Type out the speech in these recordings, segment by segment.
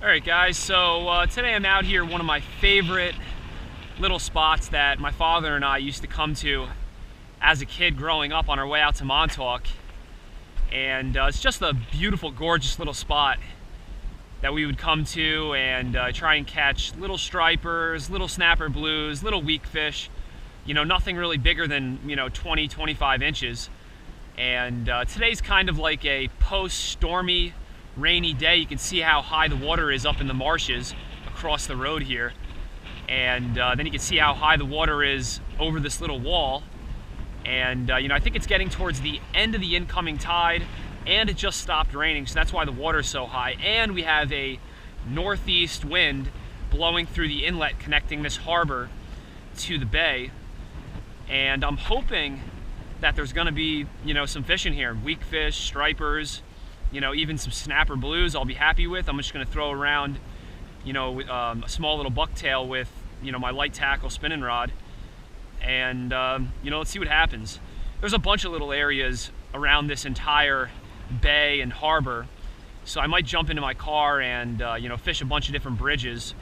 Alright guys, so today I'm out here, one of my favorite little spots that my father and I used to come to as a kid growing up on our way out to Montauk. And it's just a beautiful, gorgeous little spot that we would come to and try and catch little stripers, little snapper blues, little weak fish. You know, nothing really bigger than, 20, 25 inches. And today's kind of like a post-stormy, rainy day. You can see how high the water is up in the marshes across the road here. And then you can see how high the water is over this little wall. And I think it's getting towards the end of the incoming tide, and it just stopped raining, so that's why the water is so high. And we have a northeast wind blowing through the inlet connecting this harbor to the bay. And I'm hoping that there's going to be, some fish in here, weak fish, stripers, even some snapper blues I'll be happy with. I'm just going to throw around, a small little bucktail with, my light tackle spinning rod. And, let's see what happens. There's a bunch of little areas around this entire bay and harbor. So I might jump into my car and, fish a bunch of different bridges.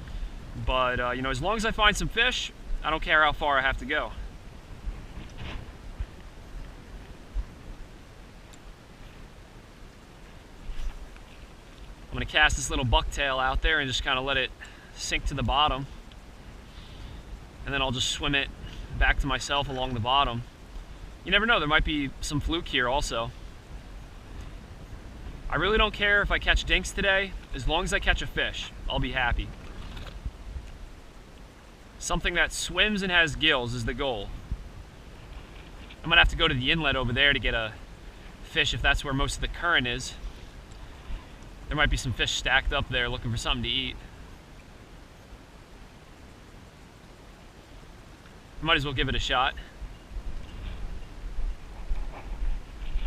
But, as long as I find some fish, I don't care how far I have to go. I'm going to cast this little bucktail out there and just kind of let it sink to the bottom. And then I'll just swim it back to myself along the bottom. You never know, there might be some fluke here also. I really don't care if I catch dinks today. As long as I catch a fish, I'll be happy. Something that swims and has gills is the goal. I'm going to have to go to the inlet over there to get a fish if that's where most of the current is. There might be some fish stacked up there looking for something to eat. Might as well give it a shot.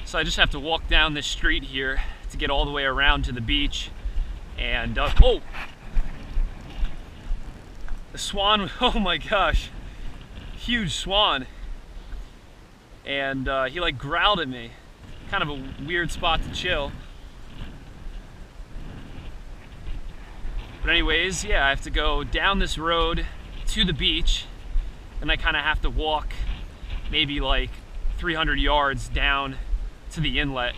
So I just have to walk down this street here to get all the way around to the beach. And, oh! The swan, oh my gosh. Huge swan. And he like growled at me. Kind of a weird spot to chill. But anyways, yeah, I have to go down this road to the beach, and I kind of have to walk maybe like 300 yards down to the inlet.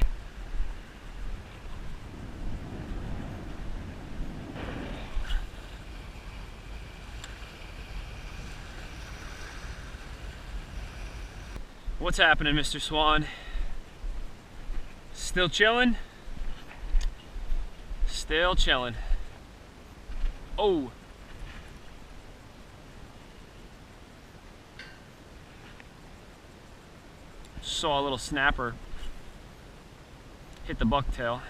What's happening, Mr. Swan? Still chilling? Still chilling. Oh! Saw a little snapper hit the bucktail.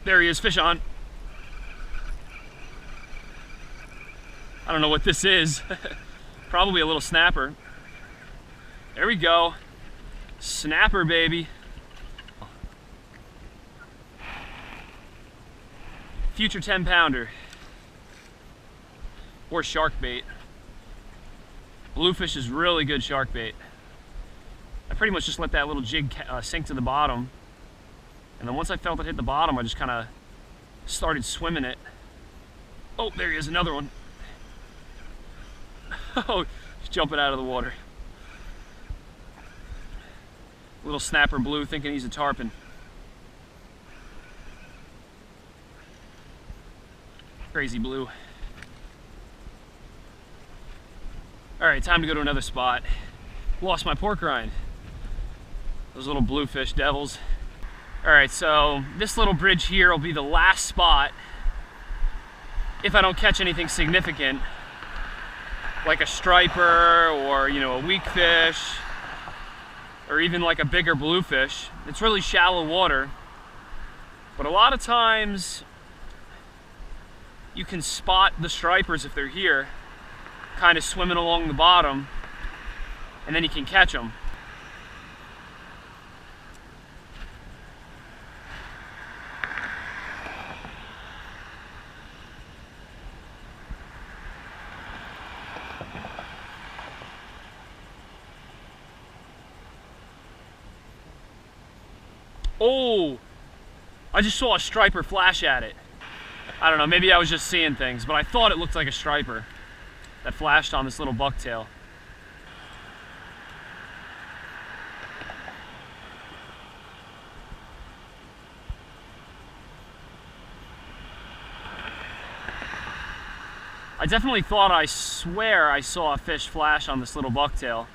There he is, fish on. I don't know what this is. Probably a little snapper. There we go. Snapper, baby. Future 10-pounder. Or shark bait. Bluefish is really good shark bait. I pretty much just let that little jig sink to the bottom. And then once I felt it hit the bottom, I just kind of started swimming it. Oh, there he is, another one. Oh, he's jumping out of the water. Little snapper blue thinking he's a tarpon. Crazy blue. Alright, time to go to another spot. Lost my pork rind. Those little bluefish devils. Alright, so this little bridge here will be the last spot if I don't catch anything significant, like a striper or, a weak fish, or even like a bigger bluefish. It's really shallow water, but a lot of times you can spot the stripers if they're here, kind of swimming along the bottom, and then you can catch them. Oh, I just saw a striper flash at it. I don't know, maybe I was just seeing things, but I thought it looked like a striper that flashed on this little bucktail. I definitely thought, I swear I saw a fish flash on this little bucktail.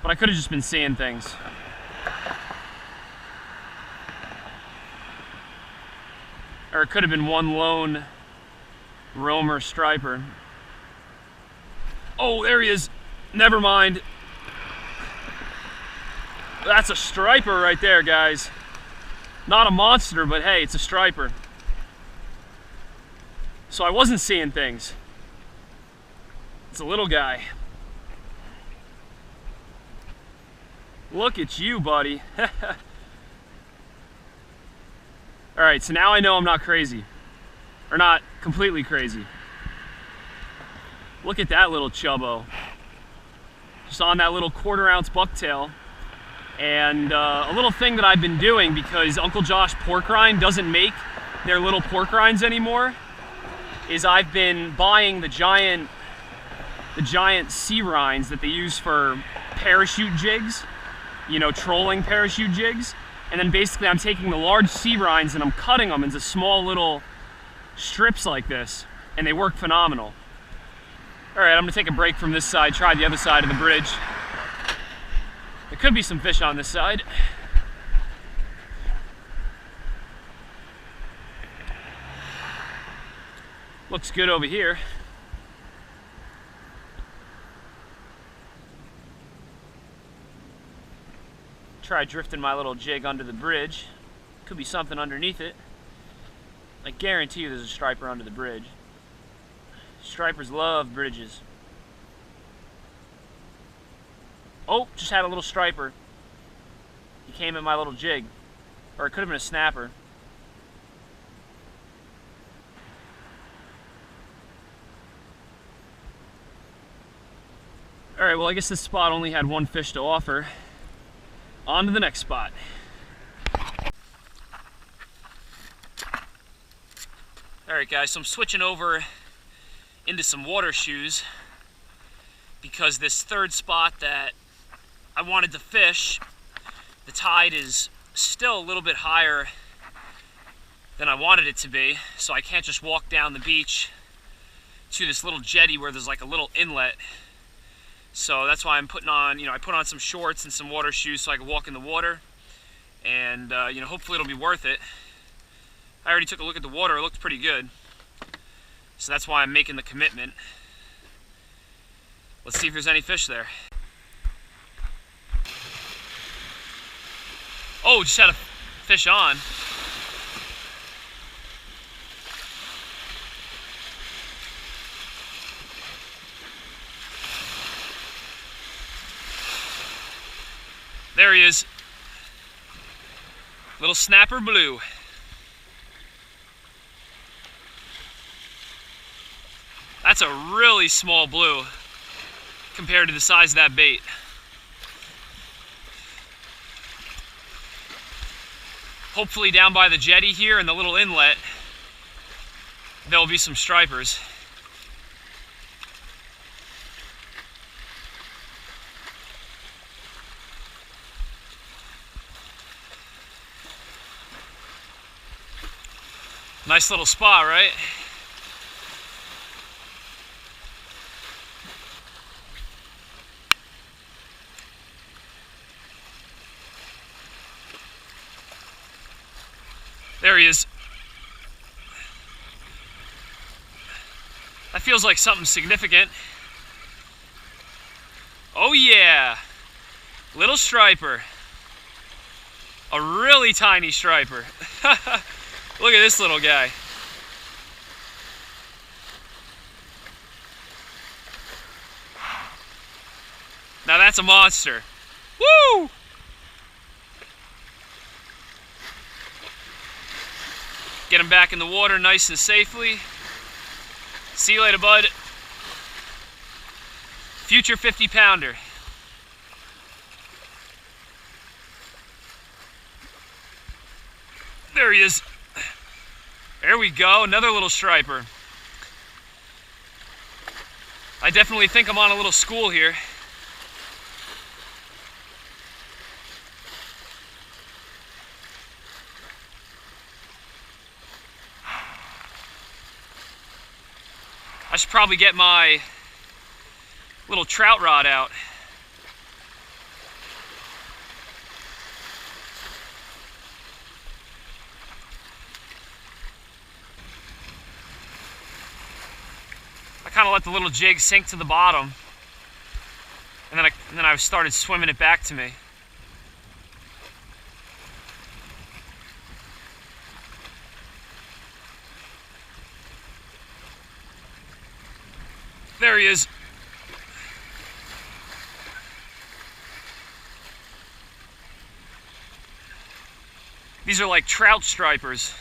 But I could have just been seeing things. Or it could have been one lone roamer striper. Oh, there he is. Never mind. That's a striper right there, guys. Not a monster, but hey, it's a striper. So I wasn't seeing things. It's a little guy. Look at you, buddy. Alright, so now I know I'm not crazy. Or not completely crazy. Look at that little chubbo. Just on that little 1/4 ounce bucktail. And a little thing that I've been doing, because Uncle Josh Pork Rind doesn't make their little pork rinds anymore, is I've been buying the giant sea rinds that they use for parachute jigs, you know, trolling parachute jigs. And then basically I'm taking the large sea rinds and I'm cutting them into small little strips like this, and they work phenomenal. All right, I'm gonna take a break from this side, try the other side of the bridge. There could be some fish on this side. Looks good over here. Try drifting my little jig under the bridge. Could be something underneath it. I guarantee you there's a striper under the bridge. Stripers love bridges. Oh, just had a little striper. He came in my little jig. Or it could have been a snapper. Alright, well I guess this spot only had one fish to offer. On to the next spot. Alright guys, so I'm switching over into some water shoes because this third spot that I wanted to fish, the tide is still a little bit higher than I wanted it to be, so I can't just walk down the beach to this little jetty where there's like a little inlet. So that's why I'm putting on, I put on some shorts and some water shoes so I can walk in the water, and hopefully it'll be worth it. I already took a look at the water, it looked pretty good. So that's why I'm making the commitment. Let's see if there's any fish there. Oh, just had a fish on. There he is. Little snapper blue. That's a really small blue compared to the size of that bait. Hopefully down by the jetty here in the little inlet, there'll be some stripers. Nice little spot, right? There he is. That feels like something significant. Oh yeah, little striper. A really tiny striper. Look at this little guy. Now that's a monster. Woo! Get him back in the water nice and safely. See you later, bud. Future 50-pounder. There he is. There we go, another little striper. I definitely think I'm on a little school here. I should probably get my little trout rod out. I kind of let the little jig sink to the bottom, and then I started swimming it back to me. There he is. These are like trout stripers.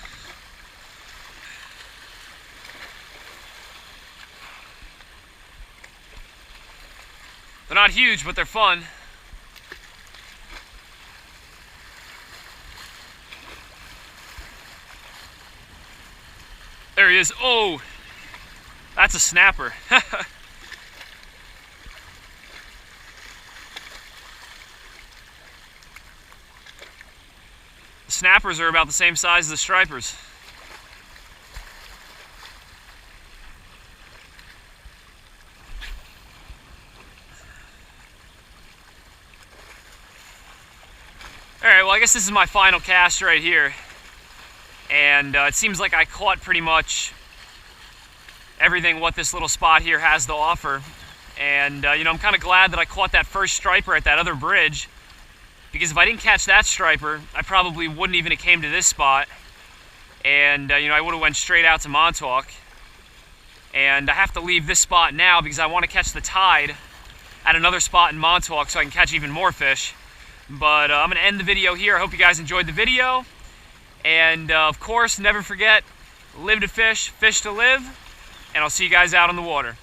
They're not huge, but they're fun. There he is. Oh, that's a snapper. The snappers are about the same size as the stripers. Alright, well I guess this is my final cast right here. And it seems like I caught pretty much everything what this little spot here has to offer. And you know, I'm kind of glad that I caught that first striper at that other bridge, because if I didn't catch that striper, I probably wouldn't even have came to this spot. And you know, I would have went straight out to Montauk. And I have to leave this spot now because I want to catch the tide at another spot in Montauk so I can catch even more fish. But I'm going to end the video here. I hope you guys enjoyed the video. And of course, never forget, live to fish, fish to live. And I'll see you guys out on the water.